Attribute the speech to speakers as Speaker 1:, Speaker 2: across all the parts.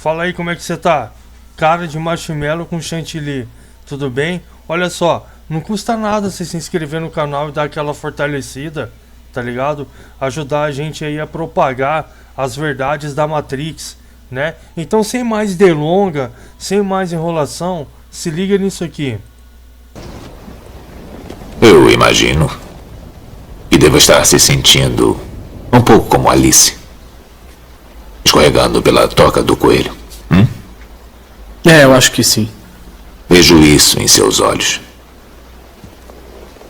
Speaker 1: Fala aí, como é que você tá? Cara de marshmallow com chantilly. Tudo bem? Olha só, não custa nada você se inscrever no canal e dar aquela fortalecida, tá ligado? Ajudar a gente aí a propagar as verdades da Matrix, né? Então, sem mais delonga, sem mais enrolação, se liga nisso aqui.
Speaker 2: Eu imagino que deva estar se sentindo um pouco como Alice, escorregando pela toca do coelho.
Speaker 3: Eu acho que sim.
Speaker 2: Vejo isso em seus olhos.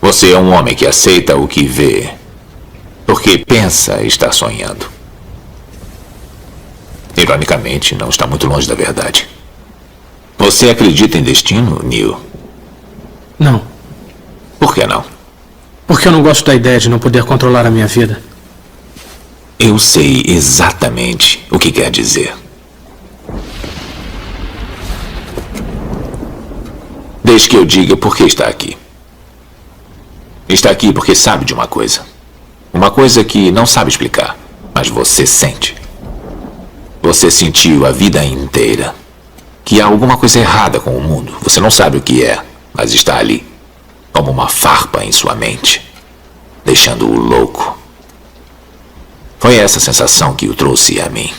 Speaker 2: Você é um homem que aceita o que vê, porque pensa estar sonhando. Ironicamente, não está muito longe da verdade. Você acredita em destino, Neo?
Speaker 3: Não,
Speaker 2: Por que não?
Speaker 3: porque eu não gosto da ideia de não poder controlar a minha vida.
Speaker 2: Eu sei exatamente o que quer dizer. Desde que eu diga por que está aqui. Está aqui porque sabe de uma coisa. Uma coisa que não sabe explicar, mas você sente. Você sentiu a vida inteira que há alguma coisa errada com o mundo. Você não sabe o que é, mas está ali, como uma farpa em sua mente, deixando-o louco. Foi essa sensação que o trouxe a mim.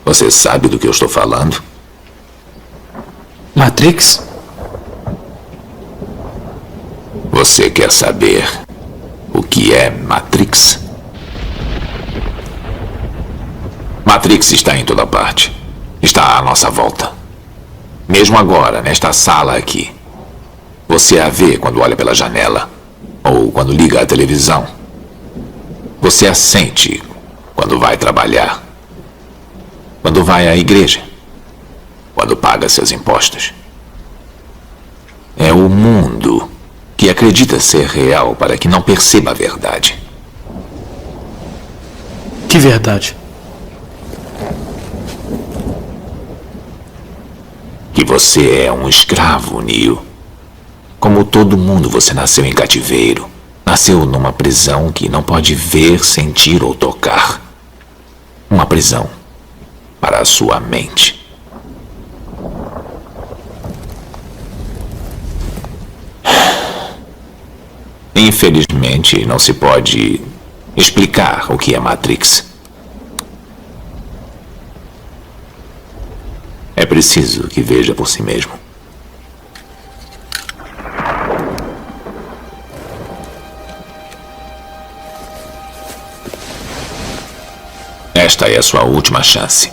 Speaker 2: Você sabe do que eu estou falando?
Speaker 3: Matrix?
Speaker 2: Você quer saber o que é Matrix? Matrix está em toda parte. Está à nossa volta. Mesmo agora, nesta sala aqui. Você a vê quando olha pela janela. Ou quando liga a televisão. Você a sente quando vai trabalhar. Quando vai à igreja. Quando paga seus impostos. É o mundo que acredita ser real para que não perceba a verdade.
Speaker 3: Que verdade?
Speaker 2: Que você é um escravo, Neo. Como todo mundo, você nasceu em cativeiro. Nasceu numa prisão que não pode ver, sentir ou tocar. Uma prisão para a sua mente. Infelizmente, não se pode explicar o que é Matrix. É preciso que veja por si mesmo. Esta é a sua última chance.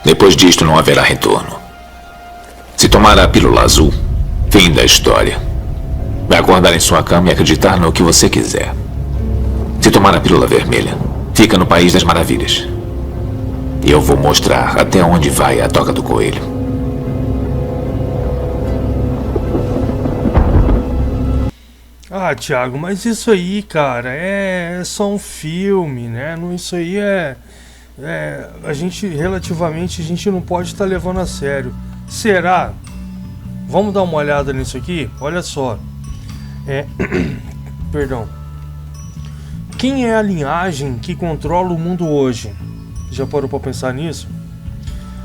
Speaker 2: Depois disto não haverá retorno. Se tomar a pílula azul, fim da história. Vai acordar em sua cama e acreditar no que você quiser. Se tomar a pílula vermelha, fica no País das Maravilhas. E eu vou mostrar até onde vai a toca do coelho.
Speaker 1: Ah, Thiago, mas isso aí, cara, é só um filme, né? Isso aí a gente, relativamente, a gente não pode estar levando a sério. Será? Vamos dar uma olhada nisso aqui? Olha só. Perdão. Quem é a linhagem que controla o mundo hoje? Já parou para pensar nisso?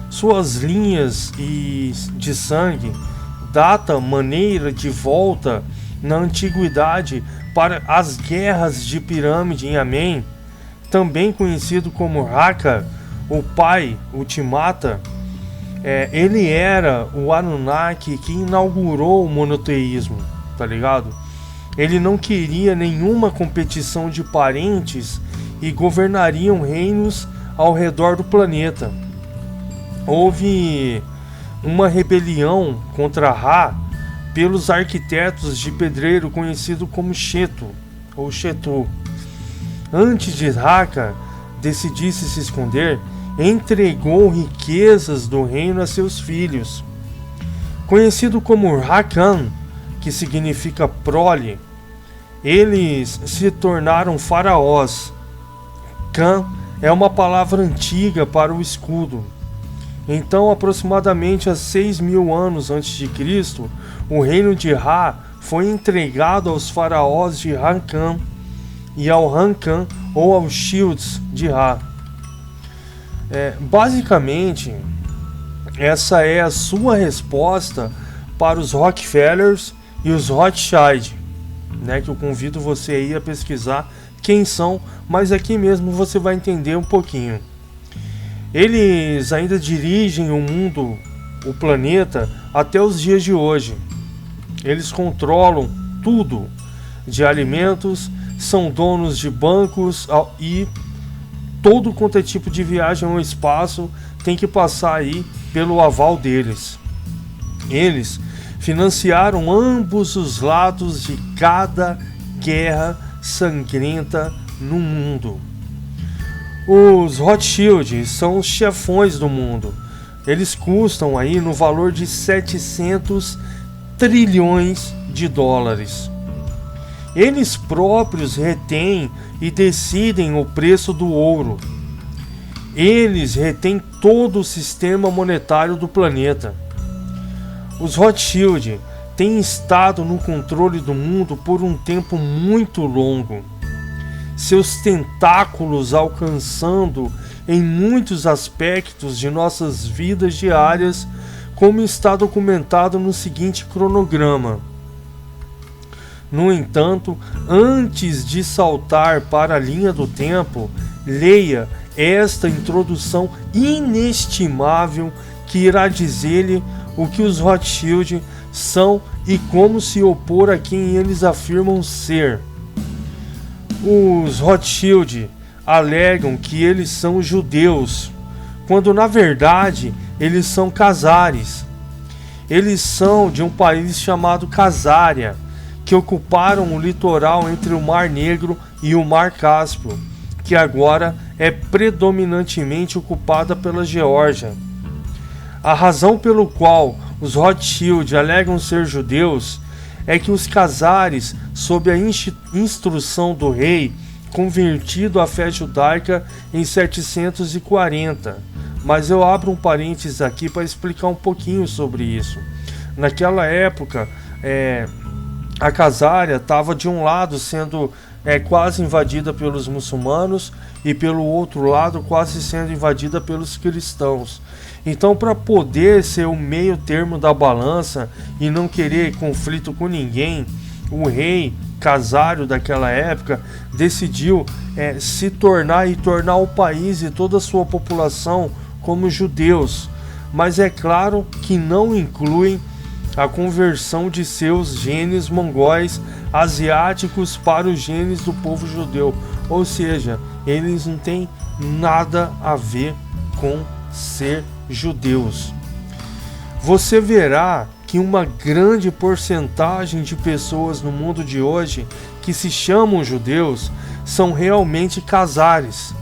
Speaker 1: Suas linhas de sangue data maneira de volta na antiguidade para as guerras de pirâmide em Amém, também conhecido como Haka, o pai Ultimata. Ele era o Anunnaki que inaugurou o monoteísmo, tá ligado? Ele não queria nenhuma competição de parentes e governariam reinos ao redor do planeta. Houve uma rebelião contra Ra pelos arquitetos de pedreiro conhecido como Chetu ou Chetu. Antes de Haka decidisse se esconder, entregou riquezas do reino a seus filhos. Conhecido como Rakan, que significa prole, eles se tornaram faraós. Khan é uma palavra antiga para o escudo. Então, aproximadamente há 6.000 anos antes de Cristo, o reino de Ra foi entregado aos faraós de Rakan e ao Rankan ou aos Shields de Ra. Basicamente, essa é a sua resposta para os Rockefellers e os Rothschild, né, que eu convido você aí a pesquisar quem são, mas aqui mesmo você vai entender um pouquinho. Eles ainda dirigem o mundo, o planeta, até os dias de hoje. Eles controlam tudo de alimentos, são donos de bancos e todo quanto é tipo de viagem ao espaço tem que passar aí pelo aval deles. Eles financiaram ambos os lados de cada guerra sangrenta no mundo. Os Rothschild são os chefões do mundo. Eles custam aí no valor de 700 trilhões de dólares. Eles próprios retêm e decidem o preço do ouro. Eles retêm todo o sistema monetário do planeta. Os Rothschild têm estado no controle do mundo por um tempo muito longo. Seus tentáculos alcançando em muitos aspectos de nossas vidas diárias, como está documentado no seguinte cronograma. No entanto, antes de saltar para a linha do tempo, leia esta introdução inestimável que irá dizer-lhe o que os Rothschild são e como se opor a quem eles afirmam ser. Os Rothschild alegam que eles são judeus, quando na verdade eles são Khazares. Eles são de um país chamado Khazaria, que ocuparam o litoral entre o Mar Negro e o Mar Cáspio, que agora é predominantemente ocupada pela Geórgia. A razão pelo qual os Rothschild alegam ser judeus é que os Khazares, sob a instrução do rei, convertido à fé judaica em 740. Mas eu abro um parênteses aqui para explicar um pouquinho sobre isso. Naquela época, a Khazaria estava de um lado sendo quase invadida pelos muçulmanos e pelo outro lado quase sendo invadida pelos cristãos. Então, para poder ser o meio termo da balança e não querer conflito com ninguém, o rei Khazario daquela época decidiu se tornar o país e toda a sua população como judeus, mas é claro que não incluem a conversão de seus genes mongóis asiáticos para os genes do povo judeu, ou seja, eles não têm nada a ver com ser judeus. Você verá que uma grande porcentagem de pessoas no mundo de hoje que se chamam judeus são realmente Khazares,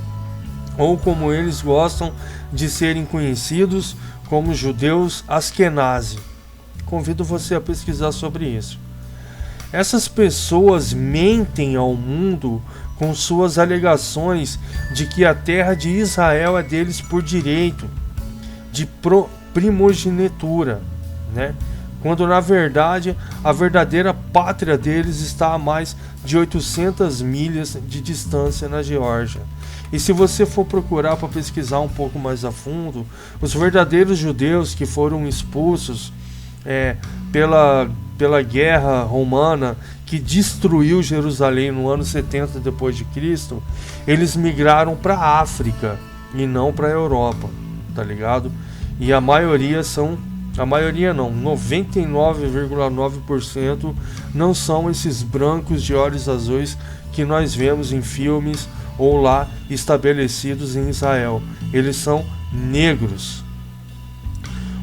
Speaker 1: ou como eles gostam de serem conhecidos, como judeus Askenazi. Convido você a pesquisar sobre isso. Essas pessoas mentem ao mundo com suas alegações de que a terra de Israel é deles por direito, de primogenitura, né? Quando na verdade a verdadeira pátria deles está a mais de 800 milhas de distância na Geórgia. E se você for procurar para pesquisar um pouco mais a fundo, os verdadeiros judeus que foram expulsos pela guerra romana que destruiu Jerusalém no ano 70 depois de Cristo, eles migraram para a África e não para a Europa, tá ligado? E a maioria não, 99,9% não são esses brancos de olhos azuis que nós vemos em filmes ou lá estabelecidos em Israel. Eles são negros.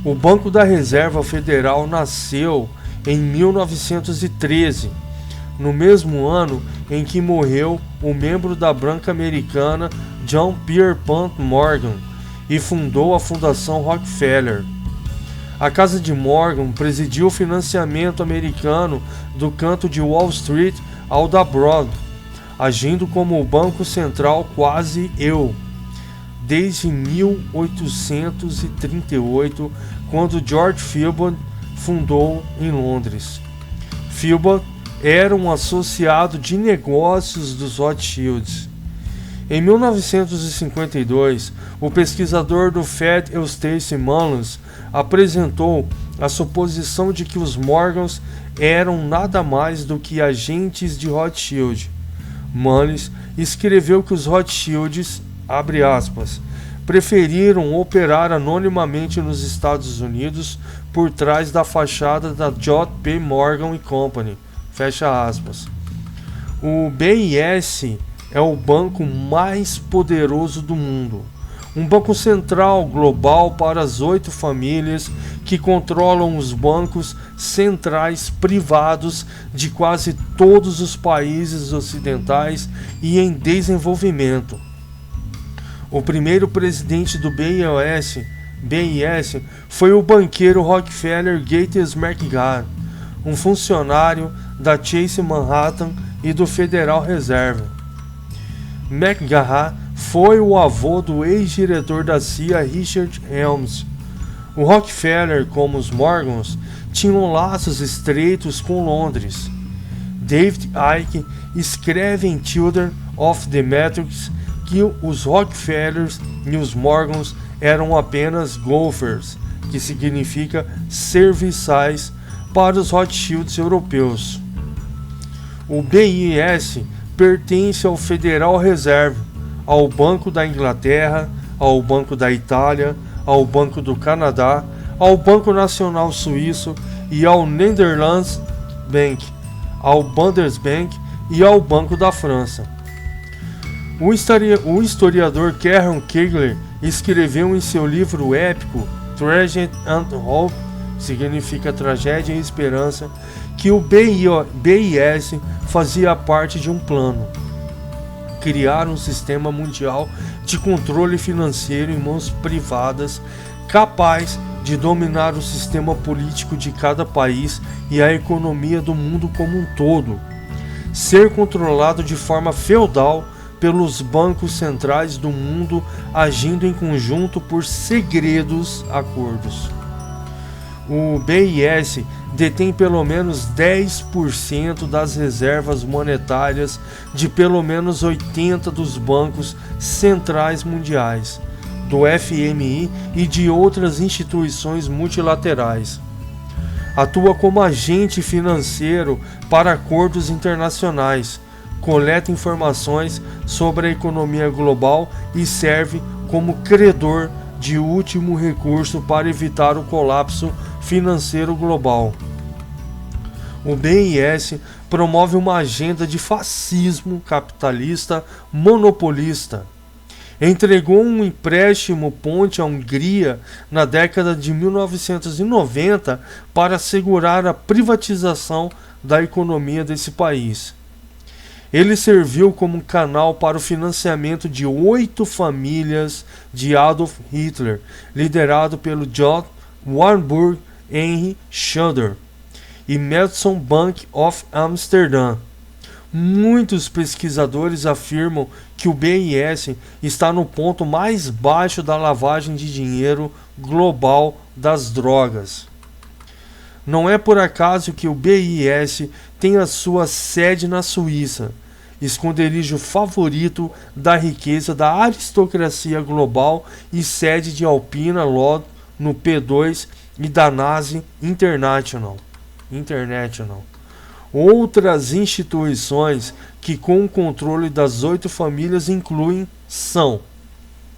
Speaker 1: O Banco da Reserva Federal nasceu em 1913, no mesmo ano em que morreu o membro da Branca Americana John Pierpont Morgan e fundou a Fundação Rockefeller. A Casa de Morgan presidiu o financiamento americano do canto de Wall Street ao da Broad, agindo como o Banco Central quase-eu, desde 1838, quando George Philbot fundou em Londres. Philbot era um associado de negócios dos Rothschilds. Em 1952, o pesquisador do Fed Eustace Mullins apresentou a suposição de que os Morgans eram nada mais do que agentes de Rothschild. Mullins escreveu que os Rothschilds, abre aspas, preferiram operar anonimamente nos Estados Unidos por trás da fachada da J.P. Morgan Company, fecha aspas. O BIS é o banco mais poderoso do mundo, um banco central global para as 8 famílias que controlam os bancos centrais privados de quase todos os países ocidentais e em desenvolvimento. O primeiro presidente do BIS foi o banqueiro Rockefeller Gates McGrath, um funcionário da Chase Manhattan e do Federal Reserve. McGrath foi o avô do ex-diretor da CIA Richard Helms. O Rockefeller, como os Morgans, tinham laços estreitos com Londres. David Icke escreve em Children of the Matrix que os Rockefellers e os Morgans eram apenas golfers, que significa serviçais para os Rothschilds europeus. O BIS pertence ao Federal Reserve, ao Banco da Inglaterra, ao Banco da Itália, ao Banco do Canadá, ao Banco Nacional Suíço e ao Netherlands Bank, ao Bundesbank e ao Banco da França. O historiador Karen Kegler escreveu em seu livro épico Tragedy and Hope, significa tragédia e esperança, que o BIS fazia parte de um plano: criar um sistema mundial de controle financeiro em mãos privadas, capaz de dominar o sistema político de cada país e a economia do mundo como um todo, ser controlado de forma feudal pelos bancos centrais do mundo, agindo em conjunto por segredos acordos. O BIS detém pelo menos 10% das reservas monetárias de pelo menos 80 dos bancos centrais mundiais, do FMI e de outras instituições multilaterais. Atua como agente financeiro para acordos internacionais, coleta informações sobre a economia global e serve como credor de último recurso para evitar o colapso financeiro global. O BIS promove uma agenda de fascismo capitalista monopolista. Entregou um empréstimo ponte à Hungria na década de 1990 para assegurar a privatização da economia desse país. Ele serviu como canal para o financiamento de 8 famílias de Adolf Hitler, liderado pelo John Warburg Henry Schroeder e Madison Bank of Amsterdã. Muitos pesquisadores afirmam que o BIS está no ponto mais baixo da lavagem de dinheiro global das drogas. Não é por acaso que o BIS tem a sua sede na Suíça, esconderijo favorito da riqueza da aristocracia global e sede de Alpina Law no P2 e da Nazi International. Outras instituições que com o controle das 8 famílias são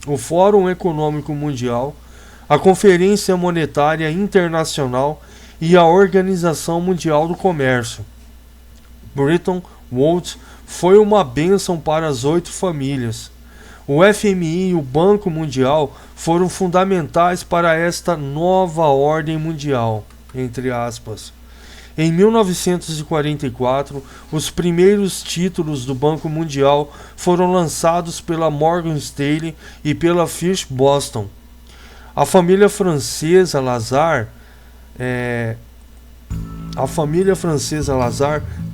Speaker 1: o Fórum Econômico Mundial, a Conferência Monetária Internacional e a Organização Mundial do Comércio. Bretton Woods foi uma bênção para as 8 famílias. O FMI e o Banco Mundial foram fundamentais para esta nova ordem mundial, entre aspas. Em 1944, os primeiros títulos do Banco Mundial foram lançados pela Morgan Stanley e pela First Boston. A família francesa Lazare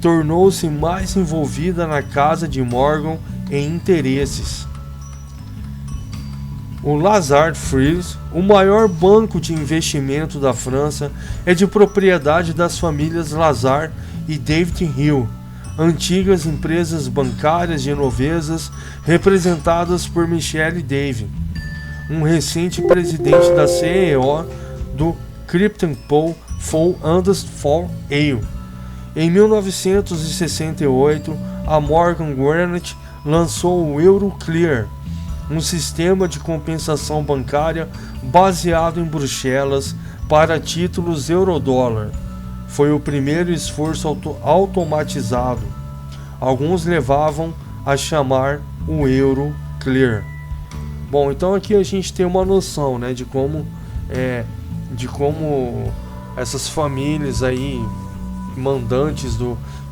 Speaker 1: tornou-se mais envolvida na casa de Morgan em interesses. O Lazard Freeze, o maior banco de investimento da França, é de propriedade das famílias Lazard e David Hill. antigas empresas bancárias genovesas representadas por Michele Dave, um recente presidente da CEO do Crypto Pool for Ale. Em 1968, a Morgan Granite lançou o Euroclear, um sistema de compensação bancária baseado em Bruxelas para títulos euro-dólar. Foi o primeiro esforço automatizado. Alguns levavam a chamar o Euroclear. Bom, então aqui a gente tem uma noção, né, de como essas famílias aí mandantes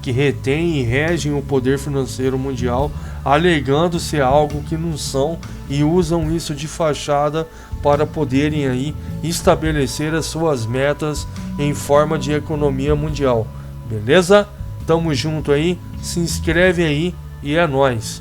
Speaker 1: que retêm e regem o poder financeiro mundial, alegando ser algo que não são, e usam isso de fachada para poderem aí estabelecer as suas metas em forma de economia mundial. Beleza? Tamo junto aí, se inscreve aí e é nóis.